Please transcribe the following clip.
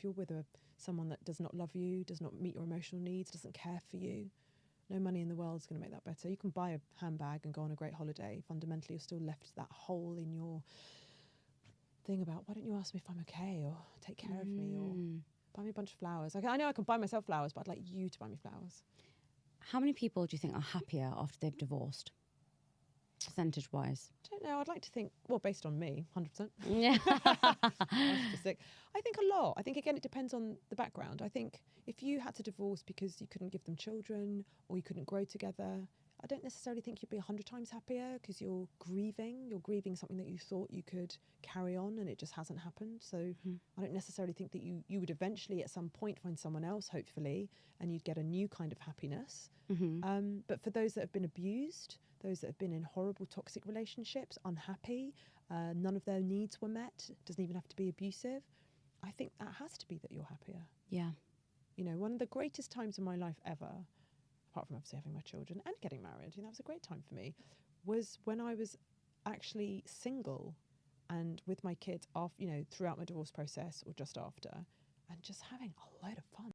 If you're with someone that does not love you, does not meet your emotional needs, doesn't care for you, no money in the world is going to make that better. You can buy a handbag and go on a great holiday. Fundamentally, you're still left that hole in your thing about, why don't you ask me if I'm okay, or take care of me, or buy me a bunch of flowers. I know I can buy myself flowers, but I'd like you to buy me flowers. How many people do you think are happier after they've divorced, percentage-wise? I don't know. I'd like to think, well, based on me, 100%. Yeah. Narcissistic. I think a lot. I think, again, it depends on the background. I think if you had to divorce because you couldn't give them children or you couldn't grow together, I don't necessarily think you'd be 100 times happier, because you're grieving something that you thought you could carry on, and it just hasn't happened. So I don't necessarily think that you would eventually at some point find someone else, hopefully, and you'd get a new kind of happiness. But for those that have been abused, those that have been in horrible toxic relationships, unhappy, none of their needs were met, doesn't even have to be abusive, I think that has to be that you're happier. Yeah. You know, one of the greatest times in my life ever, apart from obviously having my children and getting married, that was a great time for me, was when I was actually single and with my kids, throughout my divorce process or just after, and just having a load of fun.